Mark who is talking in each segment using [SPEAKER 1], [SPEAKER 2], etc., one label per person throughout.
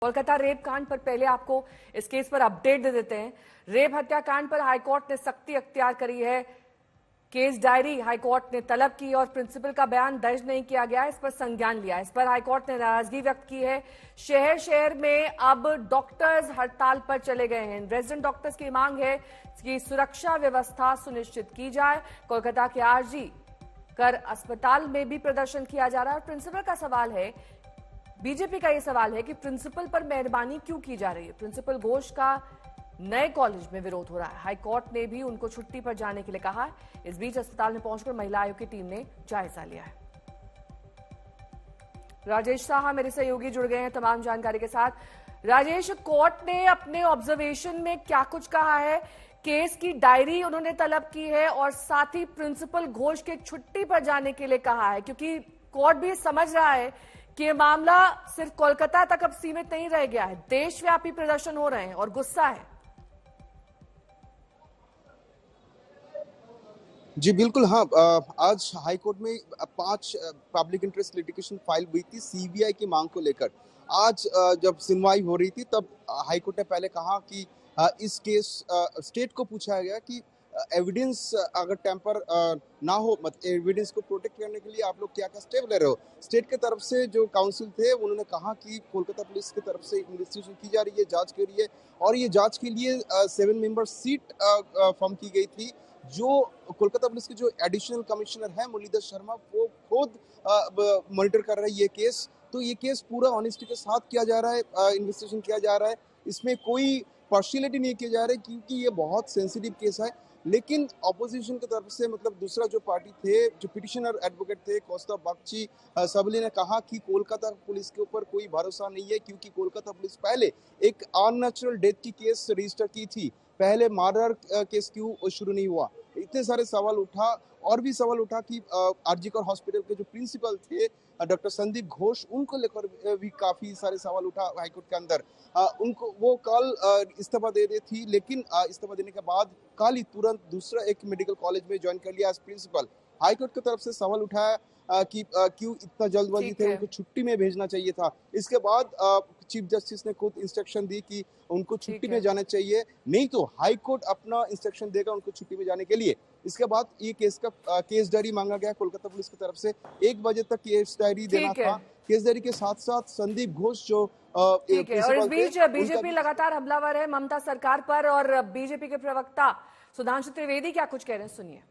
[SPEAKER 1] Kolkata rape कांड पर पहले आपको इस केस पर अपडेट दे देते हैं। रेप हत्याकांड पर हाईकोर्ट ने सख्ती अख्तियार करी है। केस डायरी हाईकोर्ट ने तलब की और प्रिंसिपल का बयान दर्ज नहीं किया गया, इस पर संज्ञान लिया। इस पर हाईकोर्ट ने नाराजगी व्यक्त की है। शहर शहर में अब डॉक्टर्स हड़ताल पर चले गए हैं। रेजिडेंट डॉक्टर्स की मांग है कि सुरक्षा व्यवस्था सुनिश्चित की जाए। कोलकाता के आरजी कर अस्पताल में भी प्रदर्शन किया जा रहा है। प्रिंसिपल का सवाल है, बीजेपी का यह सवाल है कि प्रिंसिपल पर मेहरबानी क्यों की जा रही है। प्रिंसिपल घोष का नए कॉलेज में विरोध हो रहा है। हाईकोर्ट ने भी उनको छुट्टी पर जाने के लिए कहा है। इस बीच अस्पताल में पहुंचकर महिला आयोग की टीम ने जायजा लिया है। राजेश साहा मेरे सहयोगी जुड़ गए हैं तमाम जानकारी के साथ। राजेश, कोर्ट ने अपने ऑब्जर्वेशन में क्या कुछ कहा है? केस की डायरी उन्होंने तलब की है और साथ ही प्रिंसिपल घोष के छुट्टी पर जाने के लिए कहा है, क्योंकि कोर्ट भी समझ रहा है कि यह मामला सिर्फ कोलकाता तक अब सीमित नहीं रह गया है। देशव्यापी प्रदर्शन हो रहे हैं और गुस्सा है।
[SPEAKER 2] जी बिल्कुल, हाँ। आज हाईकोर्ट में 5 पब्लिक इंटरेस्ट लिटिगेशन फाइल हुई थी सीबीआई की मांग को लेकर। आज जब सुनवाई हो रही थी तब हाईकोर्ट ने पहले कहा कि इस केस स्टेट को पूछा गया कि एविडेंस अगर टेम्पर ना हो, मतलब एविडेंस को प्रोटेक्ट करने के लिए आप लोग क्या क्या स्टेप ले रहे हो। स्टेट के तरफ से जो काउंसिल थे उन्होंने कहा कि कोलकाता पुलिस की तरफ से इन्वेस्टिगेशन की जा रही है, जांच की रही है, और ये जांच के लिए 7 मेंबर सीट फॉर्म की गई थी। जो कोलकाता पुलिस के जो एडिशनल कमिश्नर है मुरलीधर शर्मा, वो खुद मॉनिटर कर रहे हैं ये केस। तो ये केस पूरा ऑनेस्टी के साथ किया जा रहा है, इन्वेस्टिगेशन किया जा रहा है। इसमें कोई पार्शियलिटी नहीं किया जा रहा है, क्योंकि ये बहुत सेंसिटिव केस है। लेकिन ऑपोजिशन की तरफ से, मतलब दूसरा जो पार्टी थे, जो पिटिशनर एडवोकेट थे कौस्तुभ बागची, सबली ने कहा कि कोलकाता पुलिस के ऊपर कोई भरोसा नहीं है, क्योंकि कोलकाता पुलिस पहले एक अननेचुरल डेथ की केस रजिस्टर की थी, पहले मर्डर केस क्यों शुरू नहीं हुआ। इतने सारे सवाल उठा, और भी सवाल उठा कि आरजीकर हॉस्पिटल के जो प्रिंसिपल थे डॉक्टर संदीप घोष, उनको लेकर भी काफी सारे सवाल उठा हाईकोर्ट के अंदर। उनको वो कल इस्तीफा दे दी थी, लेकिन इस्तीफा देने के बाद कल ही तुरंत दूसरा एक मेडिकल कॉलेज में ज्वाइन कर लिया एज प्रिंसिपल। हाईकोर्ट की तरफ से सवाल उठाया कि क्यों इतना जल्दबाजी थे, उनको छुट्टी में भेजना चाहिए था। इसके बाद चीफ जस्टिस ने खुद इंस्ट्रक्शन दी कि उनको छुट्टी में जाना चाहिए, नहीं तो हाई कोर्ट अपना इंस्ट्रक्शन देगा उनको छुट्टी में जाने के लिए। इसके बाद ये केस डायरी मांगा गया कोलकाता पुलिस की तरफ से। 1 बजे तक केस डायरी देना था। केस डायरी के साथ साथ संदीप घोष जो
[SPEAKER 1] और इस बीच बीजेपी लगातार हमलावर है ममता सरकार पर, और बीजेपी के प्रवक्ता सुधांशु त्रिवेदी क्या कुछ कह रहे हैं, सुनिए।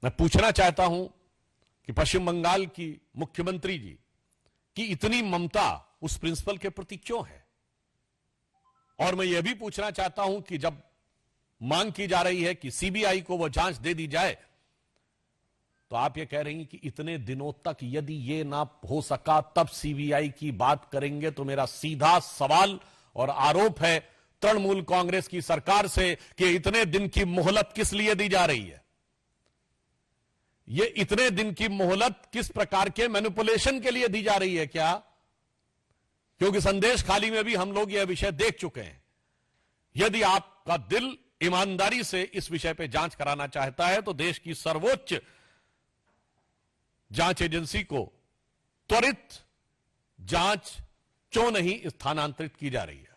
[SPEAKER 3] मैं पूछना चाहता हूं कि पश्चिम बंगाल की मुख्यमंत्री जी की इतनी ममता उस प्रिंसिपल के प्रति क्यों है। और मैं यह भी पूछना चाहता हूं कि जब मांग की जा रही है कि सीबीआई को वह जांच दे दी जाए, तो आप यह कह रही हैं कि इतने दिनों तक यदि यह ना हो सका तब सीबीआई की बात करेंगे। तो मेरा सीधा सवाल और आरोप है तृणमूल कांग्रेस की सरकार से कि इतने दिन की मोहलत किस लिए दी जा रही है। ये इतने दिन की मोहलत किस प्रकार के मैनिपुलेशन के लिए दी जा रही है क्या? क्योंकि संदेश खाली में भी हम लोग यह विषय देख चुके हैं। यदि आपका दिल ईमानदारी से इस विषय पे जांच कराना चाहता है तो देश की सर्वोच्च जांच एजेंसी को त्वरित जांच क्यों नहीं स्थानांतरित की जा रही है।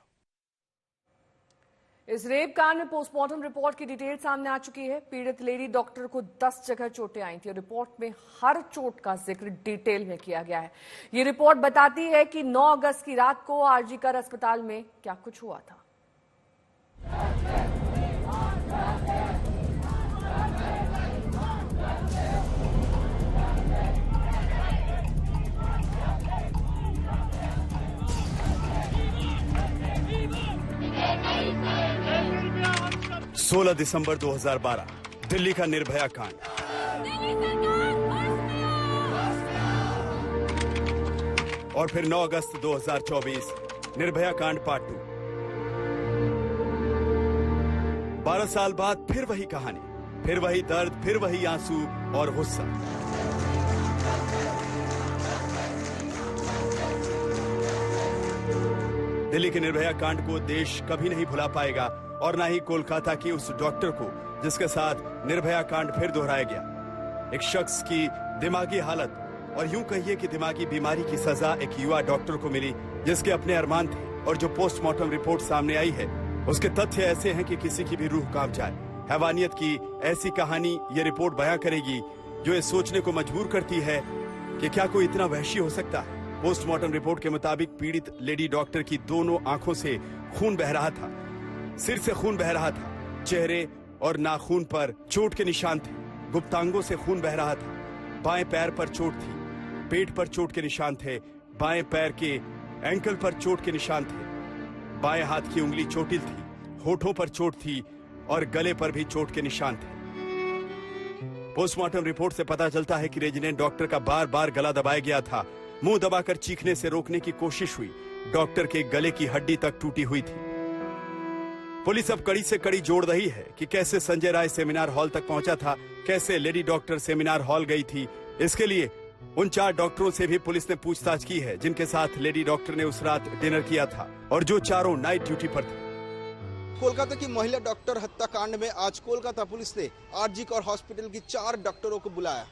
[SPEAKER 1] इस रेप कांड में पोस्टमार्टम रिपोर्ट की डिटेल सामने आ चुकी है। पीड़ित लेडी डॉक्टर को 10 जगह चोटें आई थी और रिपोर्ट में हर चोट का जिक्र डिटेल में किया गया है। ये रिपोर्ट बताती है कि 9 अगस्त की रात को आरजीकर अस्पताल में क्या कुछ हुआ था।
[SPEAKER 4] 16 दिसंबर 2012 दिल्ली का निर्भया कांड। और फिर 9 अगस्त 2024 निर्भया कांड पार्ट 2। 12 साल बाद फिर वही कहानी, फिर वही दर्द, फिर वही आंसू और गुस्सा। दिल्ली के निर्भया कांड को देश कभी नहीं भुला पाएगा, और ना ही कोलकाता की उस डॉक्टर को जिसके साथ निर्भया कांड फिर दोहराया गया। एक शख्स की दिमागी हालत और यूं कहिए कि दिमागी बीमारी की सजा एक युवा डॉक्टर को मिली जिसके अपने अरमान थे, और जो पोस्टमार्टम रिपोर्ट सामने आई है उसके तथ्य ऐसे हैं कि किसी की भी रूह कांप जाए। हैवानियत की ऐसी कहानी ये रिपोर्ट बयां करेगी जो ये सोचने को मजबूर करती है कि क्या कोई इतना वहशी हो सकता है। पोस्टमार्टम रिपोर्ट के मुताबिक पीड़ित लेडी डॉक्टर की दोनों आंखों से खून बह रहा था, सिर से खून बह रहा था, चेहरे और नाखून पर चोट के निशान थे, गुप्तांगों से खून बह रहा था, बाएं पैर पर चोट थी, पेट पर चोट के निशान थे, बाएं पैर के एंकल पर चोट के निशान थे, बाएं हाथ की उंगली चोटिल थी, होठों पर चोट थी और गले पर भी चोट के निशान थे। पोस्टमार्टम रिपोर्ट से पता चलता है कि रेजिडेंट डॉक्टर का बार बार गला दबाया गया था, मुंह दबाकर चीखने से रोकने की कोशिश हुई, डॉक्टर के गले की हड्डी तक टूटी हुई थी। पुलिस अब कड़ी से कड़ी जोड़ रही है कि कैसे संजय राय सेमिनार हॉल तक पहुंचा था, कैसे लेडी डॉक्टर सेमिनार हॉल गई थी। इसके लिए उन 4 डॉक्टरों से भी पुलिस ने पूछताछ की है जिनके साथ लेडी डॉक्टर ने उस रात डिनर किया था और जो चारों नाइट ड्यूटी पर थे।
[SPEAKER 2] कोलकाता की महिला डॉक्टर हत्याकांड में आज कोलकाता पुलिस ने आरजी कर हॉस्पिटल की 4 डॉक्टरों को बुलाया।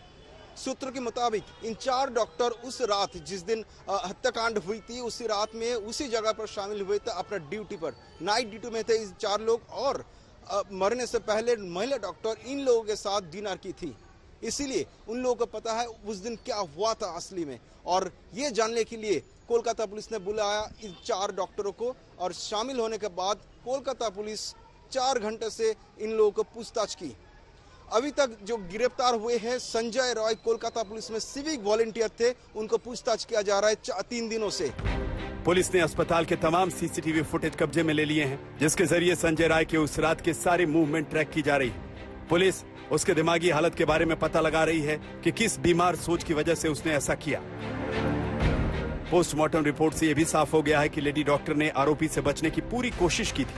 [SPEAKER 2] सूत्रों के मुताबिक इन 4 डॉक्टर उस रात जिस दिन हत्याकांड हुई थी उसी रात में उसी जगह पर शामिल हुए थे, अपना ड्यूटी पर नाइट ड्यूटी में थे इस 4 लोग, और मरने से पहले महिला डॉक्टर इन लोगों के साथ डिनर की थी। इसीलिए उन लोगों को पता है उस दिन क्या हुआ था असली में, और ये जानने के लिए कोलकाता पुलिस ने बुलाया इन 4 डॉक्टरों को, और शामिल होने के बाद कोलकाता पुलिस 4 घंटे से इन लोगों को पूछताछ की। अभी तक जो गिरफ्तार हुए हैं संजय रॉय कोलकाता पुलिस में सिविक वॉलंटियर थे, उनको पूछताछ किया जा रहा है 3 दिनों से।
[SPEAKER 4] पुलिस ने अस्पताल के तमाम सीसीटीवी फुटेज कब्जे में ले लिए हैं, जिसके जरिए संजय राय के उस रात के सारे मूवमेंट ट्रैक की जा रही है। पुलिस उसके दिमागी हालत के बारे में पता लगा रही है कि किस बीमार सोच की वजह से उसने ऐसा किया। पोस्टमार्टम रिपोर्ट से यह भी साफ हो गया है कि लेडी डॉक्टर ने आरोपी से बचने की पूरी कोशिश की थी,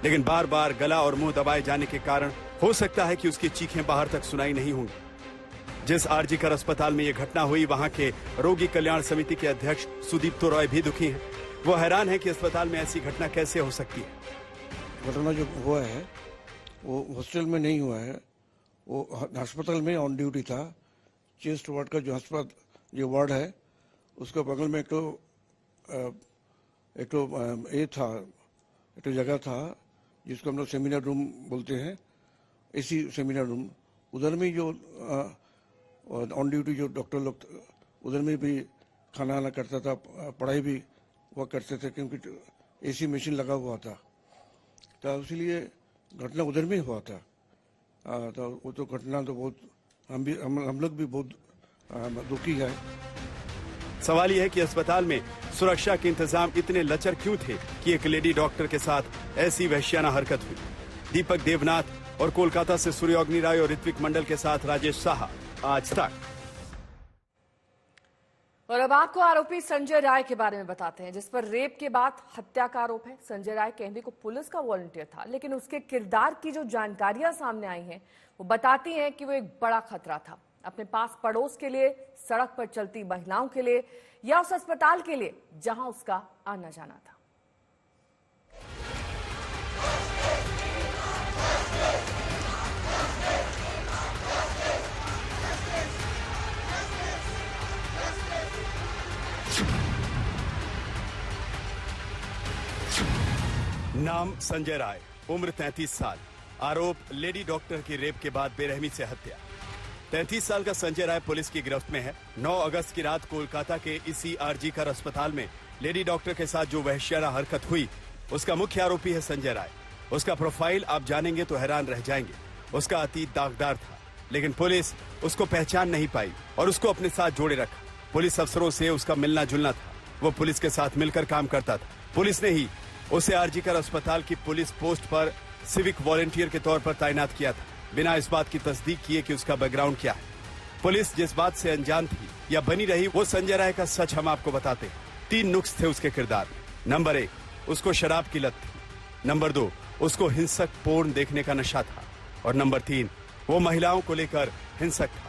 [SPEAKER 4] लेकिन बार बार गला और मुंह दबाए जाने के कारण हो सकता है कि उसकी चीखें बाहर तक सुनाई नहीं होंगी। जिस आरजी कर अस्पताल में यह घटना हुई वहां के रोगी कल्याण समिति के अध्यक्ष सुदीप्तो रॉय भी दुखी हैं। वो हैरान है कि अस्पताल में ऐसी घटना कैसे हो सकती है।
[SPEAKER 5] घटना जो हुआ है वो हॉस्टल में नहीं हुआ है, वो अस्पताल में ऑन ड्यूटी था। चेस्ट वार्ड का जो अस्पताल जो वार्ड है उसके बगल में एक जगह था जिसको हम लोग सेमिनार रूम बोलते हैं, इसी सेमिनार रूम। उधर में जो ऑन ड्यूटी जो डॉक्टर लोग उधर में भी खाना आना करता था, पढ़ाई भी वो करते थे क्योंकि एसी मशीन लगा हुआ था, तो इसलिए घटना उधर में हुआ था। तो वो तो घटना तो बहुत हम लोग भी बहुत दुखी है।
[SPEAKER 4] सवाल यह है कि अस्पताल में सुरक्षा के इंतजाम इतने लचर क्यों थे कि एक लेडी डॉक्टर के साथ ऐसी वहशियाना हरकत हुई। दीपक देवनाथ और कोलकाता से सूर्यअग्नि राय और ऋत्विक मंडल के साथ राजेश साहा, आज तक।
[SPEAKER 1] और अब आपको आरोपी संजय राय के बारे में बताते हैं, जिस पर रेप के बाद हत्या का आरोप है। संजय राय कहने को पुलिस का वॉलंटियर था, लेकिन उसके किरदार की जो जानकारियां सामने आई हैं वो बताती हैं कि वो एक बड़ा खतरा था अपने पास पड़ोस के लिए, सड़क पर चलती महिलाओं के लिए, या उस अस्पताल के लिए जहां उसका आना जाना था।
[SPEAKER 4] नाम संजय राय, उम्र 33 साल, आरोप लेडी डॉक्टर की रेप के बाद बेरहमी से हत्या। 33 साल का संजय राय पुलिस की गिरफ्त में है। 9 अगस्त की रात कोलकाता के इसी आरजी कर अस्पताल में लेडी डॉक्टर के साथ जो वहशियाना हरकत हुई उसका मुख्य आरोपी है संजय राय। उसका प्रोफाइल आप जानेंगे तो हैरान रह जाएंगे। उसका अतीत दागदार था, लेकिन पुलिस उसको पहचान नहीं पाई और उसको अपने साथ जोड़े रखा। पुलिस अफसरों से उसका मिलना जुलना था, वो पुलिस के साथ मिलकर काम करता था। पुलिस ने ही उसे आरजी कर अस्पताल की पुलिस पोस्ट पर सिविक वॉलंटियर के तौर पर तैनात किया था, बिना इस बात की तस्दीक किए कि उसका बैकग्राउंड क्या है। पुलिस जिस बात से अनजान थी या बनी रही, वो संजय राय का सच हम आपको बताते हैं। 3 नुक्स थे उसके किरदार में। नंबर 1, उसको शराब की लत थी। नंबर 2, उसको हिंसक पोर्न देखने का नशा था। और नंबर 3, वो महिलाओं को लेकर हिंसक था।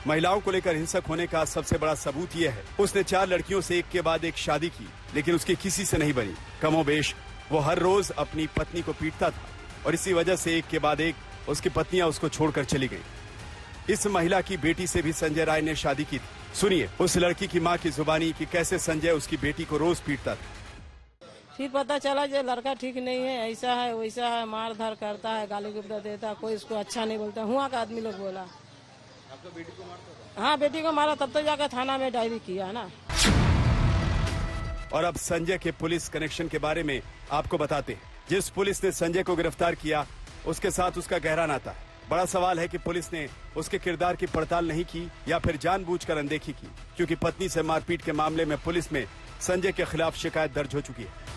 [SPEAKER 4] महिलाओं को लेकर हिंसक होने का सबसे बड़ा सबूत यह है, उसने 4 लड़कियों से एक के बाद एक शादी की, लेकिन उसकी किसी से नहीं बनी। कमोबेश वो हर रोज अपनी पत्नी को पीटता था और इसी वजह से एक के बाद एक उसकी पत्नियां उसको छोड़कर चली गई। इस महिला की बेटी से भी संजय राय ने शादी की थी। सुनिए उस लड़की की मां की जुबानी कि कैसे संजय उसकी बेटी को रोज पीटता था।
[SPEAKER 6] फिर पता चला जो लड़का ठीक नहीं है, ऐसा है वैसा है, मार धार करता है, गाली गुप्ता देता, कोई इसको अच्छा नहीं बोलता। हुआ का आदमी लोग बोला।
[SPEAKER 2] आपका बेटी को मारता था?
[SPEAKER 6] हाँ, बेटी को मारा, तब तो जाकर थाना में डायरी किया ना।
[SPEAKER 4] और अब संजय के पुलिस कनेक्शन के बारे में आपको बताते हैं। जिस पुलिस ने संजय को गिरफ्तार किया उसके साथ उसका गहरा नाता है। बड़ा सवाल है कि पुलिस ने उसके किरदार की पड़ताल नहीं की या फिर जानबूझकर अनदेखी की, क्योंकि पत्नी से मारपीट के मामले में पुलिस में संजय के खिलाफ शिकायत दर्ज हो चुकी है।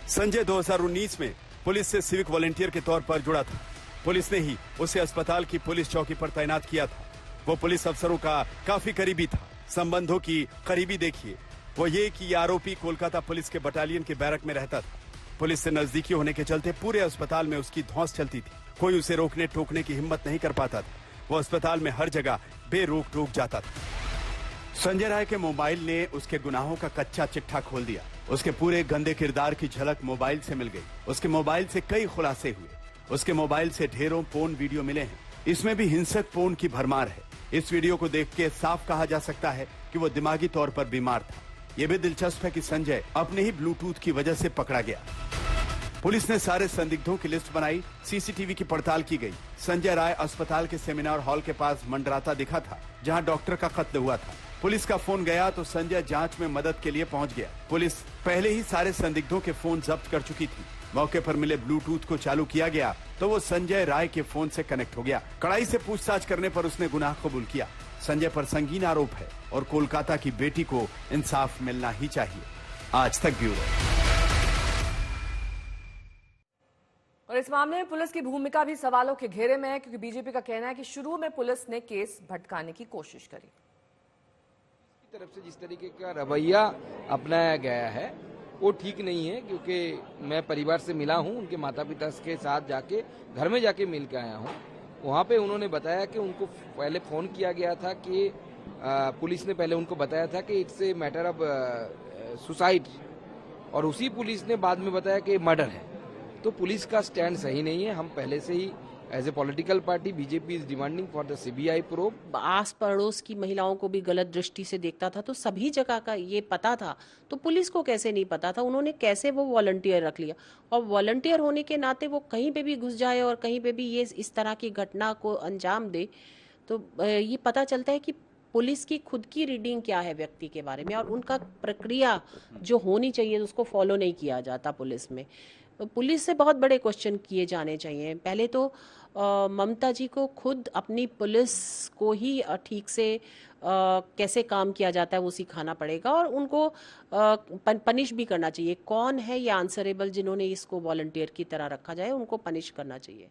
[SPEAKER 4] संजय 2019 में पुलिस से सिविक वॉलंटियर के तौर पर जुड़ा था। पुलिस ने ही उसे अस्पताल की पुलिस चौकी पर तैनात किया था। वो पुलिस अफसरों का काफी करीबी था। संबंधों की करीबी देखिए, वो ये कि आरोपी कोलकाता पुलिस के बटालियन के बैरक में रहता था। पुलिस से नजदीकी होने के चलते पूरे अस्पताल में उसकी धौंस चलती थी। कोई उसे रोकने टोकने की हिम्मत नहीं कर पाता था। वो अस्पताल में हर जगह बेरोक टोक जाता था। संजय राय के मोबाइल ने उसके गुनाहों का कच्चा चिट्ठा खोल दिया। उसके पूरे गंदे किरदार की झलक मोबाइल से मिल गई। उसके मोबाइल से कई खुलासे हुए। उसके मोबाइल से ढेरों पोर्न वीडियो मिले हैं। इसमें भी हिंसक पोर्न की भरमार है। इस वीडियो को देख के साफ कहा जा सकता है कि वो दिमागी तौर पर बीमार था। ये भी दिलचस्प है कि संजय अपने ही ब्लूटूथ की वजह से पकड़ा गया। पुलिस ने सारे संदिग्धों की लिस्ट बनाई। सीसीटीवी की पड़ताल की गई। संजय राय अस्पताल के सेमिनार हॉल के पास मंडराता दिखा था, जहां डॉक्टर का कत्ल हुआ था। पुलिस का फोन गया तो संजय जांच में मदद के लिए पहुंच गया। पुलिस पहले ही सारे संदिग्धों के फोन जब्त कर चुकी थी। मौके पर मिले ब्लूटूथ को चालू किया गया तो वो संजय राय के फोन से कनेक्ट हो गया। कड़ाई से पूछताछ करने पर उसने गुनाह कबूल किया। संजय पर संगीन आरोप है और कोलकाता की बेटी को इंसाफ मिलना ही चाहिए। आज तक ब्यूरो।
[SPEAKER 1] और इस मामले में पुलिस की भूमिका भी सवालों के घेरे में है, क्योंकि बीजेपी का कहना है कि शुरू में पुलिस ने केस भटकाने की कोशिश करी।
[SPEAKER 7] की तरफ से जिस तरीके का रवैया अपनाया गया है वो ठीक नहीं है, क्योंकि मैं परिवार से मिला हूं, उनके माता पिता के साथ जाके घर में जाके मिल के आया हूं। वहां पे उन्होंने बताया कि उनको पहले फोन किया गया था कि पुलिस ने पहले उनको बताया था कि it's a matter of suicide, और उसी पुलिस ने बाद में बताया कि मर्डर है। तो पुलिस का स्टैंड सही नहीं है। हम पहले से ही as a political party BJP is demanding for the CBI probe.
[SPEAKER 8] आस पड़ोस की महिलाओं को भी गलत दृष्टि से देखता था, तो सभी जगह का ये पता था, तो पुलिस को कैसे नहीं पता था? उन्होंने कैसे वो वॉलंटियर रख लिया? और वॉलंटियर होने के नाते वो कहीं पे भी घुस जाए और कहीं पे भी ये इस तरह की घटना को अंजाम दे, तो ये पता चलता है कि पुलिस की खुद की रीडिंग क्या है व्यक्ति के बारे में, और उनका प्रक्रिया जो होनी चाहिए उसको फॉलो नहीं किया जाता पुलिस में। पुलिस से बहुत बड़े क्वेश्चन किए जाने चाहिए। पहले तो ममता जी को खुद अपनी पुलिस को ही ठीक से कैसे काम किया जाता है वो सिखाना पड़ेगा, और उनको पनिश भी करना चाहिए। कौन है ये आंसरेबल जिन्होंने इसको वॉलंटियर की तरह रखा जाए, उनको पनिश करना चाहिए।